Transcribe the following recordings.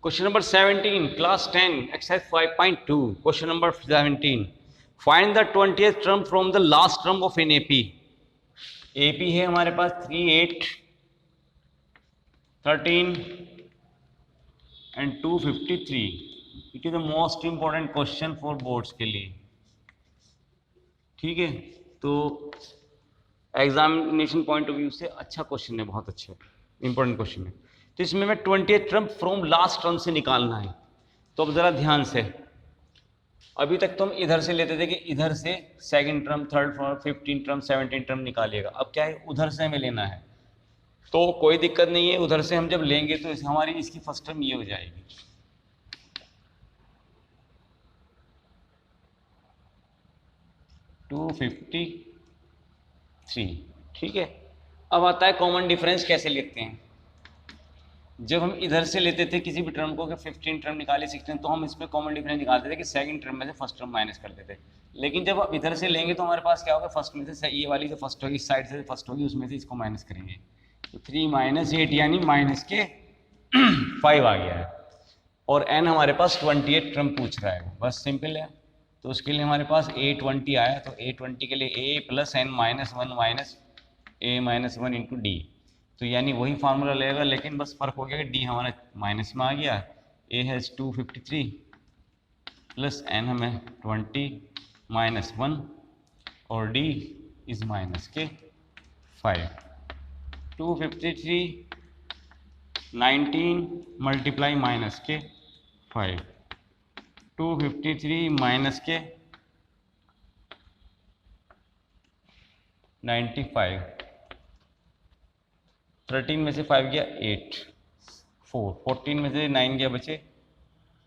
Question number 17, class 10, exercise 5.2. Question number 17. Find the 20th term from the last term of an AP. AP है हमारे पास 3, 8, 13 and 253. It is the most important question for boards के लिए. ठीक है, तो examination point of view से अच्छा question है, बहुत अच्छा इंपॉर्टेंट क्वेश्चन है. तो इसमें मैं 20th term from last term से निकालना है. तो अब ज़रा ध्यान से, अभी तक तो हम इधर से लेते थे कि इधर से second term, third term, 15 term, 17 term निकालिएगा. अब क्या है, उधर से हमें लेना है. तो कोई दिक्कत नहीं है, उधर से हम जब लेंगे तो हमारी इसकी फर्स्ट टर्म ये हो जाएगी. टू 53. ठीक है. अब आता है कॉमन डिफरेंस कैसे लेते हैं. जब हम इधर से लेते थे किसी भी टर्म को कि 15 टर्म निकाले 16, तो हम इसमें कॉमन डिफरेंस निकालते थे कि सेकंड टर्म में से फर्स्ट टर्म माइनस कर देते. लेकिन जब आप इधर से लेंगे तो हमारे पास क्या होगा, फर्स्ट में से ये वाली जो फर्स्ट होगी, इस साइड से फर्स्ट होगी, उसमें से इसको माइनस करेंगे. तो 3 - 8 यानी माइनस के 5 आ गया है. और n हमारे पास 28 टर्म पूछ रहा है. बस सिंपल है. तो उसके लिए हमारे पास A20 आया. तो A20 के लिए A + n - 1 - A - 1 into D. तो यानी वही फार्मूला लेगा, लेकिन बस फर्क हो गया कि डी हमारा माइनस में आ गया. A हैज़ 253 प्लस n हमें 20 - 1 और d इज माइनस के 5. 253 19 मल्टीप्लाई माइनस के 5. 253 माइनस के 95. 13 में से 5 गया 8, 4, 14 में से 9 गया बचे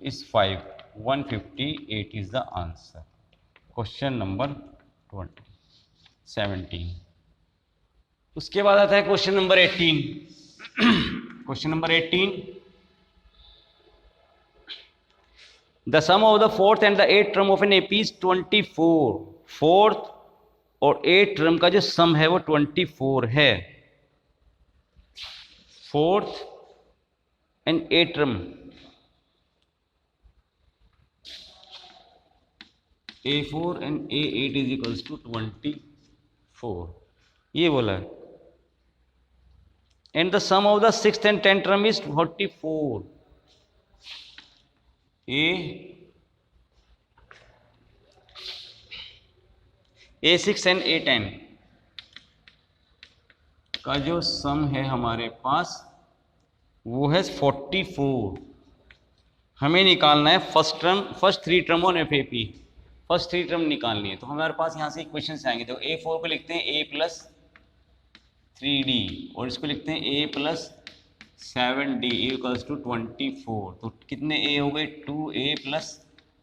इस 5. 158 is the answer. Question number 17. उसके बाद आता है question number 18. Question number 18. The sum of the fourth and the eight term of an AP is 24. Fourth और एट टर्म का जो सम है वो 24 है. Fourth and eight term, A4 and A8 is equals to 24, ये बोला है. And the sum of the sixth and tenth term is 44. A6 and A10 का जो सम है हमारे पास वो है 44. हमें निकालना है first term, first 3 term on FAP. First 3 term निकालनी है. तो हमारे पास यहाँ से इक्वेशन आएंगे. तो A4 को लिखते हैं A + 3D और इसको लिखते हैं A + 7D इक्वल्स टू 24. तो कितने A हो गए, 2A +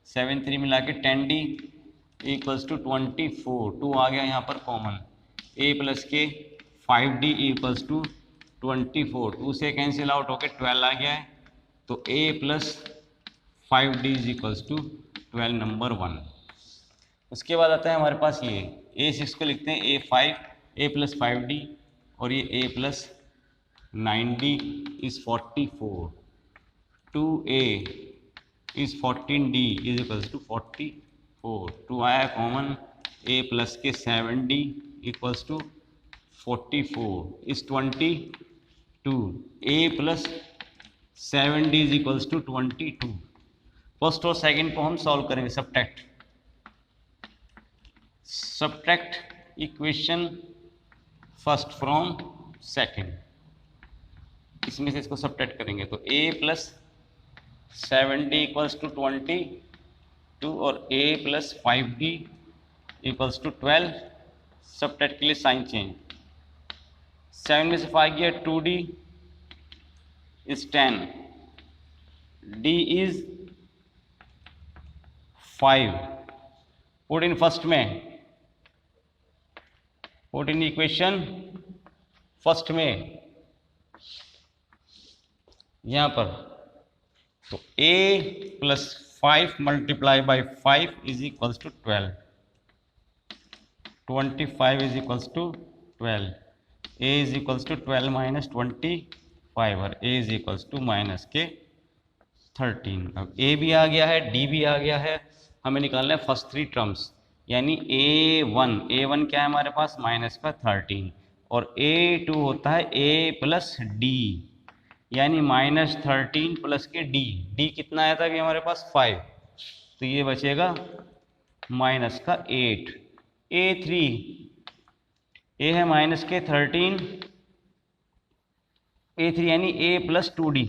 7 3 मिला के 10D इक्वल्स टू 24. 2 आ गया यहाँ पर कॉमन. A + के 5D इक्वल्स टू 24. 2 से कैंसिल आउट होकर 12 आ गया है. तो A + 5D is equals to 12, number 1. उसके बाद आता है हमारे पास ये A6 को लिखते हैं A + 5D और ये A + 9D is 44. 2A is 14D is equals to 44. 2 आया कॉमन. A + के 7D equals to 44 is 22. A + 7D is equals to 22. First और सेकंड को हम सॉल्व करेंगे. Subtract equation first from second. इसमें से इसको सब्ट्रैक्ट करेंगे. तो A + 7D इक्वल्स टू 22 और A + 5D equals to 12. Subtract के लिए साइन चेंज. 7 में से 5 गया 2D is 10. D is 5. Put in first में, पुट इन इक्वेशन फर्स्ट में यहां पर. तो A + 5 multiply by 5 is equals to 12. 25 is equals to 12. A is equals to 12 - 25 और A इज इक्वल्स टू -के 13। अब ए भी आ गया है, डी भी आ गया है, हमें निकालना है फर्स्ट थ्री टर्म्स, यानी ए वन क्या है हमारे पास माइनस का 13, और ए टू होता है ए प्लस डी, यानी -13 प्लस के डी, डी कितना आया था अभी हमारे पास 5, तो ये बचेगा माइनस का 8। ए3 ए है माइनस के 13, ए3 यानी ए प्लस 2d,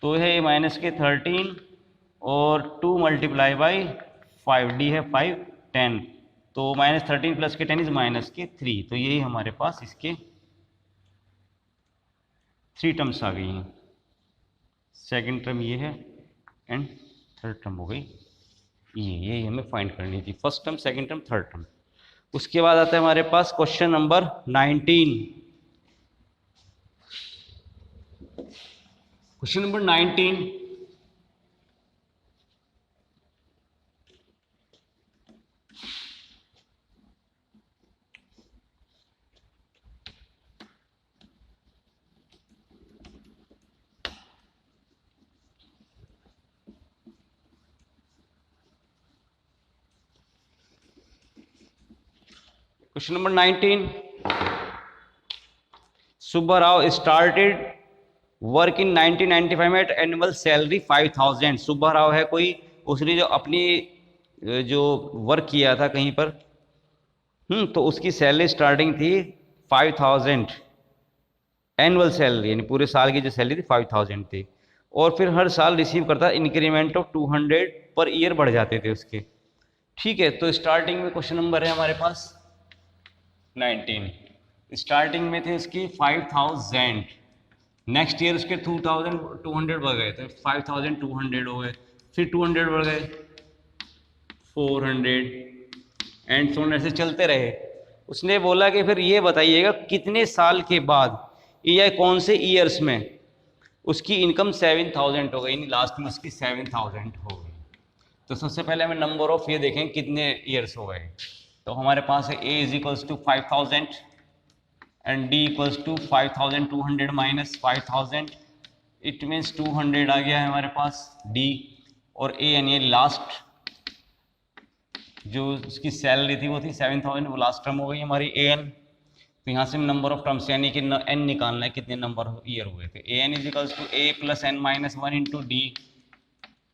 तो है ये माइनस के 13 और 2 मल्टीप्लाई बाई 5, डी है 5 10, तो -13 प्लस के 10 इज माइनस के 3, तो यही हमारे पास इसके 3 टर्म्स आ गई हैं। सेकंड टर्म ये है एंड थर्ड टर्म हो गई ये हमें फाइंड करनी थी, first term, second term, third term. उसके बाद आता है हमारे पास question number 19। Question number 19, question number 19, Subba Rao started work in 1995 at annual salary 5000। Subba Rao है कोई, उसने जो अपनी जो वर्क किया था कहीं पर, तो उसकी सैलरी स्टार्टिंग थी 5000, एनुअल सैलरी यानी पूरे साल की जो सैलरी थी 5000 थी, और फिर हर साल रिसीव करता इंक्रीमेंट ऑफ 200 पर ईयर बढ़ जाते थे उसके। ठीक है, तो स्टार्टिंग में क्वेश्चन नंबर है हमारे पास 19, स्टार्टिंग में थे उसकी 5000, नेक्स्ट ईयर उसके 2200 बढ़ गए, तो 5200 हो गए, फिर 200 बढ़ गए, 400 एंड सो ऐसे चलते रहे। उसने बोला कि फिर ये बताइएगा कितने साल के बाद या कौन से ईयर्स में उसकी इनकम 7000 हो गई, यानी लास्ट में उसकी 7000 हो गई। तो सबसे पहले हमें नंबर ऑफ ये देखें कितने ईयर्स हो गए, तो हमारे पास है A is equals to 5000 and D equals to 5200 minus 5000, it means 200 आ गया है हमारे पास डी, और ए यानी लास्ट जो उसकी सैलरी थी वो थी 7000, वो लास्ट टर्म हो गई हमारी ए एन। तो यहाँ से नंबर ऑफ टर्म्स यानी कि एन निकालना है कितने नंबर ईयर हुए थे। A N is equals to A plus N minus 1 into D,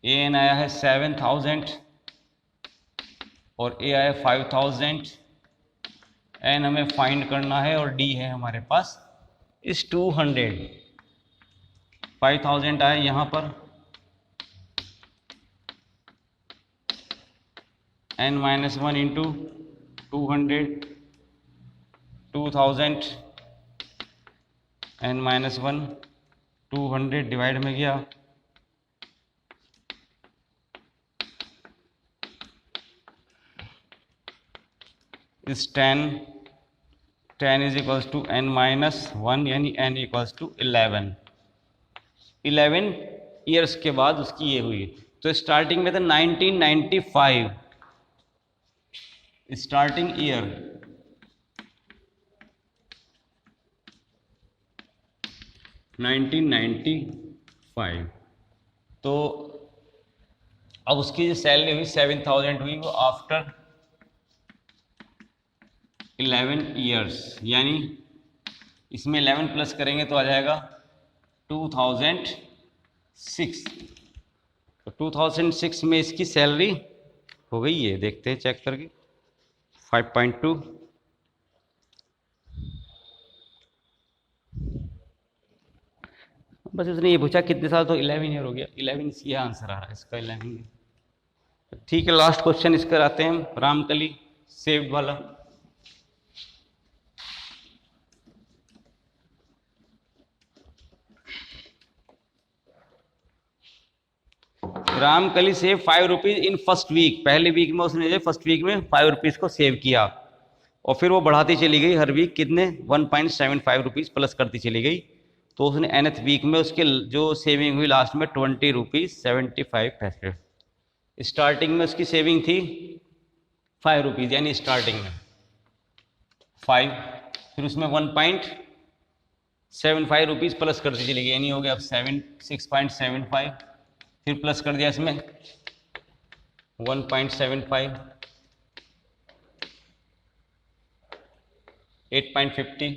A N आया है 7000 और ए आया 5000, एन हमें फाइंड करना है और डी है हमारे पास इस 200। 5000 आया यहाँ पर, n minus 1 into 200, 2000 n minus 1, 200 divide में गया, इस 10 is equals to n minus 1, यानी एन इक्वल्स टू 11 ईयर्स के बाद उसकी ये हुई। तो स्टार्टिंग में था 1995, स्टार्टिंग ईयर 1995, तो अब उसकी जो सैलरी हुई 7000 हुई, वो आफ्टर 11 ईयर्स, यानी इसमें 11 प्लस करेंगे तो आ जाएगा 2006। तो 2006 में इसकी सैलरी हो गई है, देखते हैं चेक करके 5.2, बस उसने ये पूछा कितने साल, तो 11 ईयर हो गया, 11 ये आंसर आ रहा है इसका 11 ईयर। ठीक है, लास्ट क्वेश्चन इसका आते हैं हम, रामकली सेव्ड वाला। Ramkali save 5 rupees in first week, पहले वीक में उसने जो फर्स्ट वीक में 5 रुपीज को सेव किया, और फिर वो बढ़ाती चली गई हर वीक कितने 1.75 रुपीज प्लस करती चली गई। तो उसने nth वीक में उसके जो सेविंग हुई लास्ट में 20 रुपीज 75 पैसे। स्टार्टिंग में उसकी सेविंग थी 5 रुपीज, यानी स्टार्टिंग में 5, फिर उसमें 1.75 75 रुपीज़ प्लस करती चलेगी, यानी हो गया अब 6.75, फिर प्लस कर दिया इसमें 1.75, 8.50,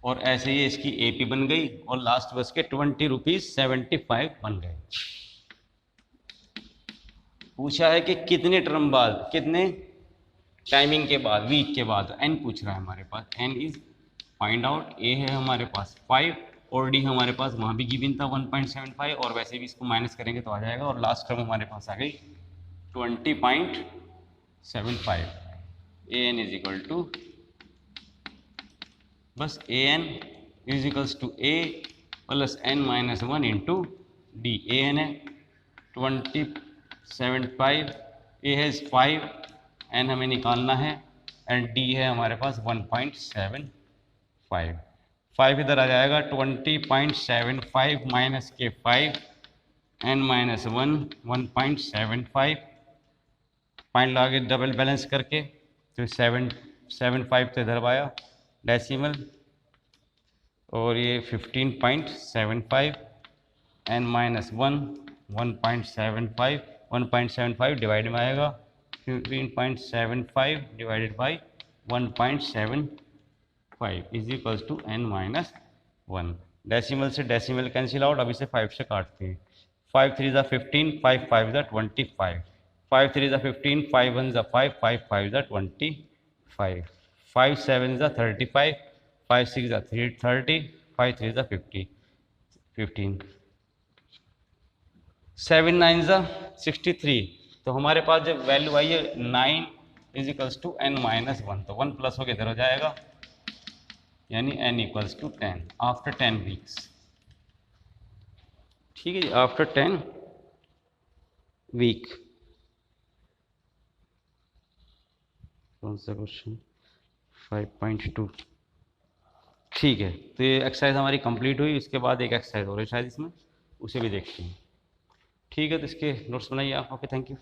और ऐसे ही इसकी एपी बन गई, और लास्ट बस के 20.75 बन गए। पूछा है कि कितने टर्म बाद, कितने टाइमिंग के बाद, वीक के बाद, एन पूछ रहा है हमारे पास। एन इज फाइंड आउट, ए है हमारे पास 5 और डी हमारे पास वहाँ भी गिवन था 1.75, और वैसे भी इसको माइनस करेंगे तो आ जाएगा, और लास्ट टर्म हमारे पास आ गई 20.75। A N is equal to, बस A N is equals to A plus N minus 1 into D. A N है 20.75, ए है 5, एन हमें निकालना है, एंड डी है हमारे पास 1.75। 5 इधर आ जाएगा, 20.75 माइनस के 5, एन माइनस 1, 1.75, पॉइंट लगा के डबल बैलेंस करके, तो 7.75 तो इधर आया डेसिमल, और ये 15.75, एन माइनस 1, 1.75, 1.75 डिवाइड में आएगा 15.75 divided by 1.75 is equals to n minus 1। Decimal से डेसिमल कैंसिल आउट, अब इसे 5 से काटते हैं। 5 3 ज़ा 15, 5 5 ज़ा 25, 5 3 ज़ा 15, 5 1 ज़ा 5, 5 5 ज़ा 25, 5 7 ज़ा 35, 5 6 ज़ा 30, 5 3 ज़ा 50, 15, 7 9 ज़ा 63। तो हमारे पास जब वैल्यू आई है 9 is equals to n minus 1, तो 1 प्लस होकर इधर हो जाएगा, यानी n equals to 10 after 10 weeks. ठीक है जी, आफ्टर 10 वीक। कौन सा क्वेश्चन? 5.2। ठीक है, तो ये एक्सरसाइज हमारी कंप्लीट हुई। इसके बाद एक एक्सरसाइज हो रही है शायद इसमें, उसे भी देखते हैं। ठीक है, तो इसके नोट्स बनाइए आप। Okay, thank you.